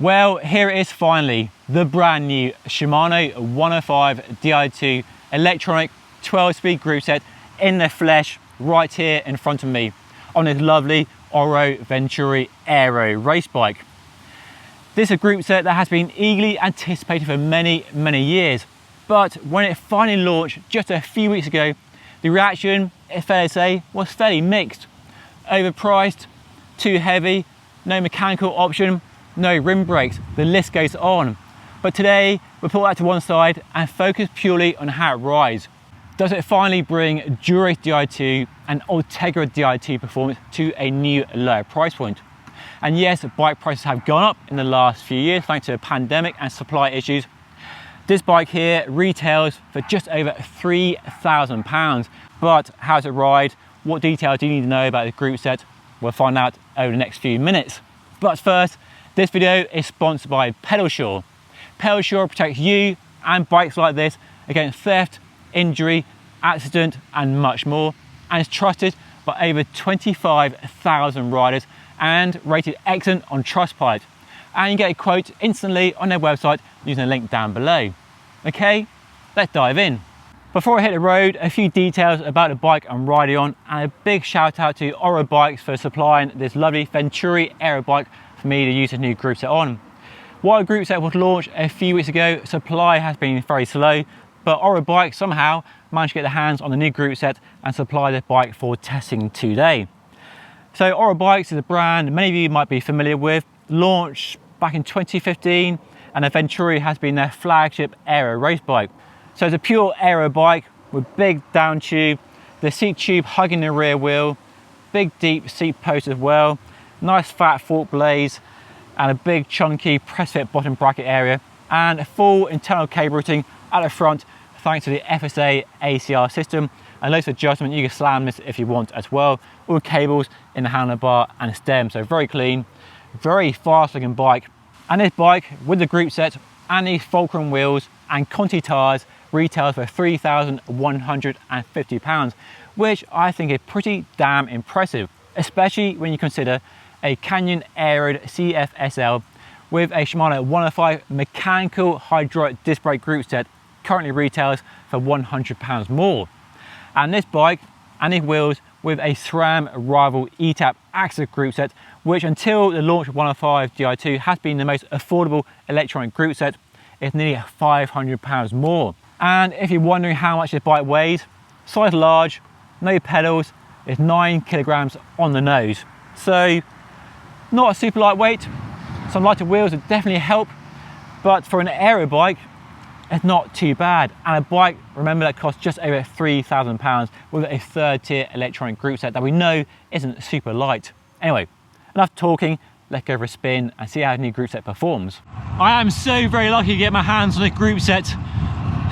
Well, here it is finally, the brand new Shimano 105 Di2 electronic 12-speed group set in the flesh right here in front of me on this lovely Oro Venturi Aero race bike. This is a group set that has been eagerly anticipated for many years, but when it finally launched just a few weeks ago, the reaction, it's fair to say, was fairly mixed. Overpriced, too heavy, no mechanical option, no rim brakes, the list goes on. But today, we'll put that to one side and focus purely on how it rides. Does it finally bring Dura-Ace Di2 and Ultegra Di2 performance to a new lower price point? And yes, bike prices have gone up in the last few years thanks to the pandemic and supply issues. This bike here retails for just over £3,000. But how does it ride? What details do you need to know about the group set? We'll find out over the next few minutes. But first, this video is sponsored by PedalSure. PedalSure protects you and bikes like this against theft, injury, accident and much more, and is trusted by over 25,000 riders and rated excellent on Trustpilot. And you get a quote instantly on their website using the link down below. Okay, let's dive in. Before I hit the road, a few details about the bike I'm riding on, and a big shout out to Oro Bikes for supplying this lovely Venturi Aero bike for me to use a new group set on. While the group set was launched a few weeks ago, supply has been very slow, but Oro Bikes somehow managed to get their hands on the new group set and supply the bike for testing today. So Oro Bikes is a brand many of you might be familiar with, launched back in 2015, and the Venturi has been their flagship aero race bike. So it's a pure aero bike with big down tube, the seat tube hugging the rear wheel, big deep seat post as well, nice fat fork blades, and a big chunky press fit bottom bracket area, and a full internal cable routing at the front thanks to the FSA ACR system, and loads of adjustment. You can slam this if you want as well. All cables in the handlebar and stem, so very clean, very fast looking bike. And this bike with the group set and these Fulcrum wheels and Conti tires retails for £3,150, which I think is pretty damn impressive, especially when you consider a Canyon Aeroed CFSL with a Shimano 105 mechanical hydraulic disc brake group set currently retails for £100 more. And this bike and these wheels with a SRAM rival ETAP axis group set, which until the launch of 105 Di2 has been the most affordable electronic group set, is nearly £500 more. And if you're wondering how much this bike weighs, size large, no pedals, it's 9 kilograms on the nose. So not a super lightweight. Some lighter wheels would definitely help, but for an aero bike, it's not too bad. And a bike, remember, that costs just over £3,000 with a third tier electronic group set that we know isn't super light. Anyway, enough talking, let's go for a spin and see how the new group set performs. I am so very lucky to get my hands on a group set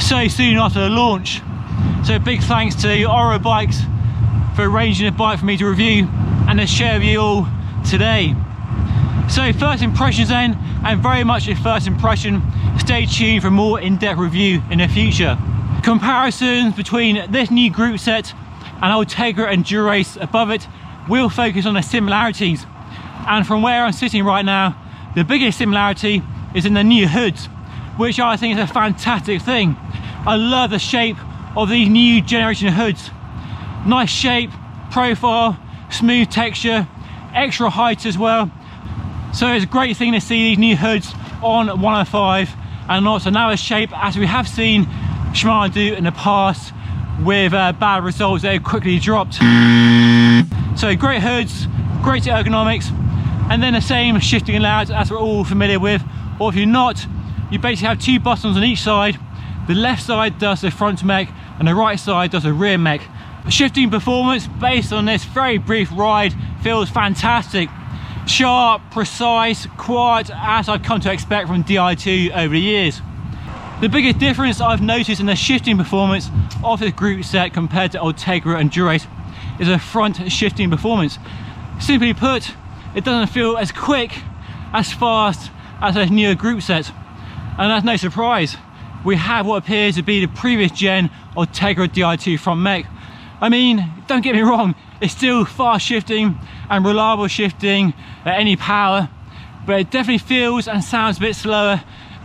so soon after the launch. So big thanks to Oro Bikes for arranging a bike for me to review and to share with you all today. So first impressions then, and very much a first impression. Stay tuned for more in-depth review in the future. Comparisons between this new group set and Ultegra and Dura-Ace above it will focus on the similarities. And from where I'm sitting right now, the biggest similarity is in the new hoods, which I think is a fantastic thing. I love the shape of these new generation hoods. Nice shape, profile, smooth texture, extra height as well. So it's a great thing to see these new hoods on 105 and not so narrow shape as we have seen Shimano do in the past with bad results. They quickly dropped. So great hoods, great ergonomics, and then the same shifting layouts as we're all familiar with. Or if you're not, you basically have two buttons on each side. The left side does the front mech and the right side does the rear mech. The shifting performance based on this very brief ride feels fantastic. Sharp, precise, quiet, as I've come to expect from Di2 over the years. The biggest difference I've noticed in the shifting performance of this group set compared to Ultegra and Dura-Ace is the front shifting performance. Simply put, it doesn't feel as quick, as fast as those newer group sets. And that's no surprise. We have what appears to be the previous gen Ultegra Di2 front mech. I mean, don't get me wrong, it's still fast shifting and reliable shifting at any power, but it definitely feels and sounds a bit slower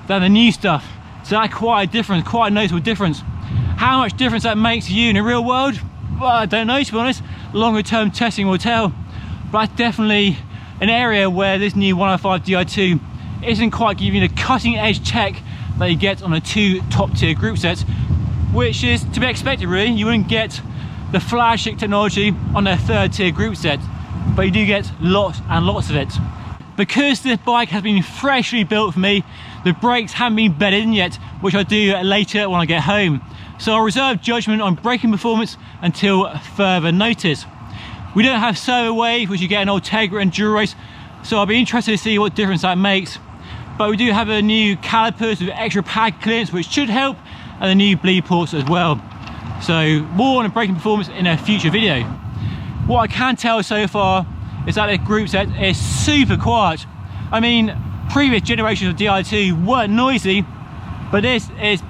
than the new stuff. So that's quite a difference, quite a noticeable difference. How much difference that makes to you in the real world, well, I don't know, to be honest. Longer term testing will tell, but that's definitely an area where this new 105 Di2 isn't quite giving you the cutting edge tech that you get on the two top tier group sets, which is to be expected really. You wouldn't get the flagship technology on their third tier group set, but you do get lots and lots of it. Because this bike has been freshly built for me, the brakes haven't been bedded in yet, which I'll do later when I get home. So I'll reserve judgment on braking performance until further notice. We don't have servo wave, which you get in Ultegra and Dura-Race, so I'll be interested to see what difference that makes. But we do have a new calipers with extra pad clearance, which should help, and the new bleed ports as well. So more on the braking performance in a future video. What I can tell so far is that the group set is super quiet. I mean, previous generations of Di2 weren't noisy, but this is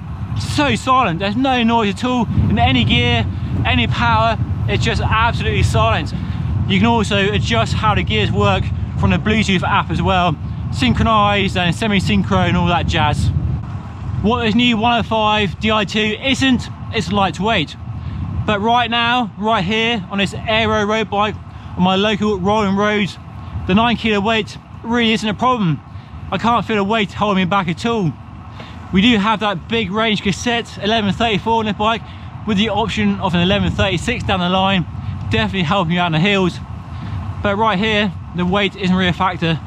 so silent. There's no noise at all in any gear, any power. It's just absolutely silent. You can also adjust how the gears work from the Bluetooth app as well, synchronized and semi-synchro and all that jazz. What this new 105 Di2 isn't, it's lightweight. But right now, right here on this aero road bike on my local rolling roads, the 9 kilo weight really isn't a problem. I can't feel the weight holding me back at all. We do have that big range cassette 1134 on this bike with the option of an 1136 down the line, definitely helping you out on the hills. But right here, the weight isn't really a factor.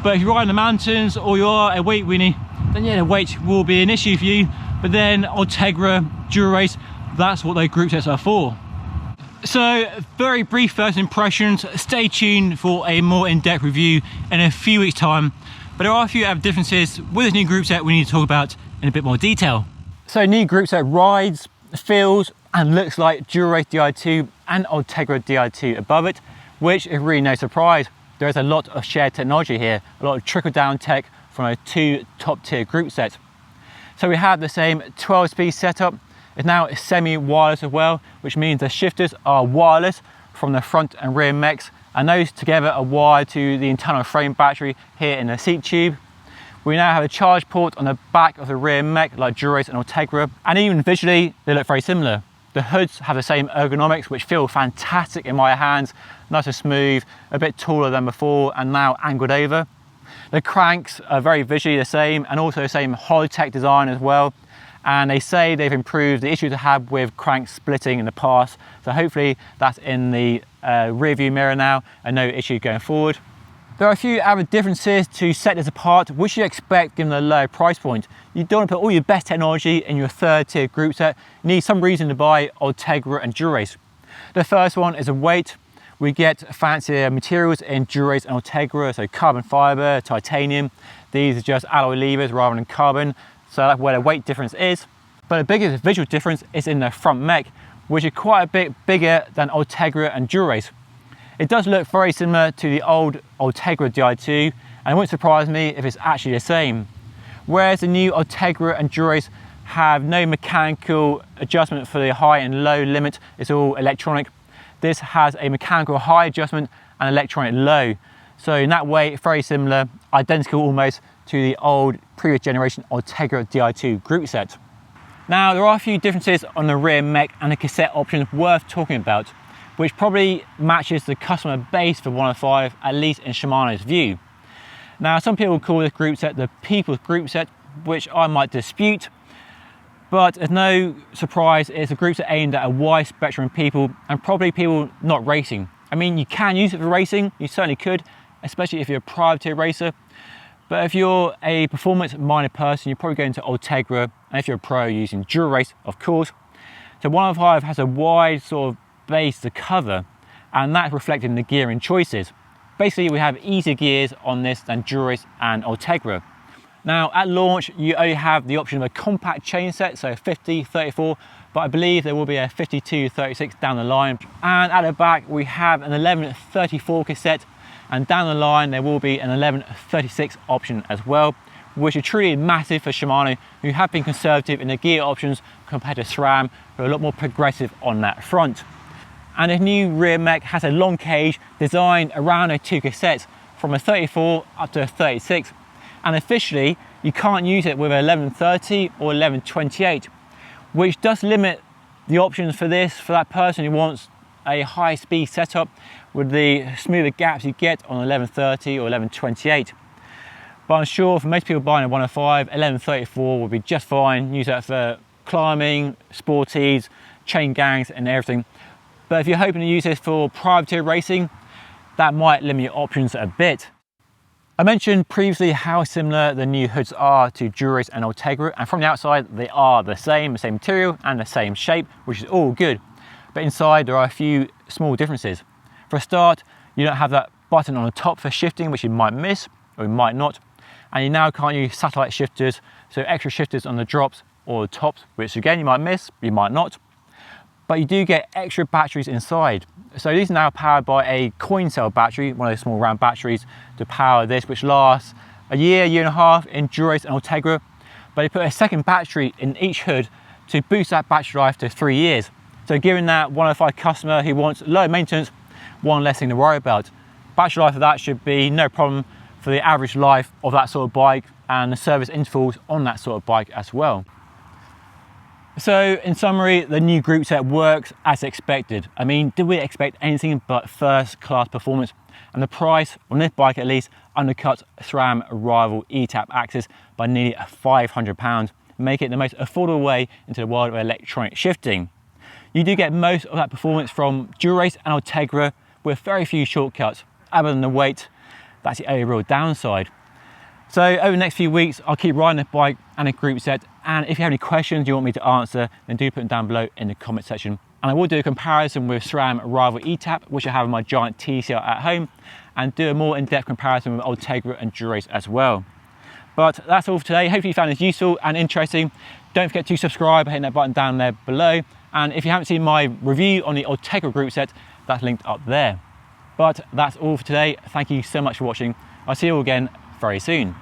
But if you're riding the mountains or you are a weight weenie, then yeah, the weight will be an issue for you. But then Ultegra, Dura-Race, that's what those group sets are for. So very brief first impressions. Stay tuned for a more in-depth review in a few weeks time. But there are a few other differences with this new group set we need to talk about in a bit more detail. So new group set rides, feels and looks like Dura-Race Di2 and Ultegra Di2 above it, which is really no surprise. There is a lot of shared technology here, a lot of trickle down tech from our two top tier group sets. So we have the same 12-speed setup. It's now semi-wireless as well, which means the shifters are wireless from the front and rear mechs, and those together are wired to the internal frame battery here in the seat tube. We now have a charge port on the back of the rear mech like Dura-Race and Ultegra, and even visually they look very similar. The hoods have the same ergonomics, which feel fantastic in my hands, nice and smooth, a bit taller than before and now angled over. The cranks are very visually the same and also the same high-tech design as well. And they say they've improved the issues they had with cranks splitting in the past. So hopefully that's in the rear view mirror now and no issue going forward. There are a few other differences to set this apart, which you expect given the low price point. You don't want to put all your best technology in your third tier group set. You need some reason to buy Ultegra and Dura-Race. The first one is a weight. We get fancier materials in Dura-Race and Ultegra, so carbon fiber, titanium. These are just alloy levers rather than carbon. So that's where the weight difference is. But the biggest visual difference is in the front mech, which is quite a bit bigger than Ultegra and Dura-Race. It does look very similar to the old Ultegra Di2, and it wouldn't surprise me if it's actually the same. Whereas the new Ultegra and Dura-Race have no mechanical adjustment for the high and low limit, it's all electronic. This has a mechanical high adjustment and electronic low. So in that way, very similar, identical almost to the old previous generation Ultegra Di2 group set. Now there are a few differences on the rear mech and the cassette options worth talking about, which probably matches the customer base for 105, at least in Shimano's view. Now some people call this group set the people's group set, which I might dispute, but it's no surprise it's a group set aimed at a wide spectrum of people and probably people not racing. I mean, you can use it for racing, you certainly could, especially if you're a privateer racer. But if you're a performance-minded person, you're probably going to Ultegra, and if you're a pro, using Dura-Race, of course. So 105 has a wide sort of base to cover, and that's reflected in the gearing choices. Basically, we have easier gears on this than Dura-Race and Ultegra. Now, at launch, you only have the option of a compact chain set, so 50-34, but I believe there will be a 52-36 down the line. And at the back, we have an 11-34 cassette, and down the line there will be an 11-36 option as well, which is truly massive for Shimano, who have been conservative in the gear options compared to SRAM, who are a lot more progressive on that front. And the new rear mech has a long cage designed around those two cassettes from a 34 up to a 36, and officially you can't use it with a 1130 or 1128, which does limit the options for this for that person who wants a high speed setup with the smoother gaps you get on 1130 or 1128. But I'm sure for most people buying a 105, 1134 will be just fine. Use that for climbing, sporties, chain gangs and everything. But if you're hoping to use this for privateer racing, that might limit your options a bit. I mentioned previously how similar the new hoods are to Dura-Ace and Ultegra, and from the outside they are the same material and the same shape, which is all good. But inside there are a few small differences. For a start, you don't have that button on the top for shifting, which you might miss or you might not. And you now can't use satellite shifters, so extra shifters on the drops or the tops, which again you might miss, you might not. But you do get extra batteries inside. So these are now powered by a coin cell battery, one of those small round batteries to power this, which lasts a year and a half in Dura-Ace and Ultegra. But they put a second battery in each hood to boost that battery life to 3 years. So giving that 105 customer who wants low maintenance one less thing to worry about. Battery life of that should be no problem for the average life of that sort of bike and the service intervals on that sort of bike as well. So in summary, the new group set works as expected. I mean, did we expect anything but first class performance? And the price on this bike at least undercuts SRAM rival E-Tap axis by nearly £500, making it the most affordable way into the world of electronic shifting. You do get most of that performance from Dura-Ace and Ultegra with very few shortcuts. Other than the weight, that's the only real downside. So over the next few weeks, I'll keep riding the bike and a group set. And if you have any questions you want me to answer, then do put them down below in the comment section. And I will do a comparison with SRAM rival E-Tap, which I have in my giant TCR at home, and do a more in-depth comparison with Ultegra and Dura-Ace as well. But that's all for today. Hopefully you found this useful and interesting. Don't forget to subscribe, hitting that button down there below. And if you haven't seen my review on the Ultegra group set, that's linked up there. But that's all for today. Thank you so much for watching. I'll see you all again very soon.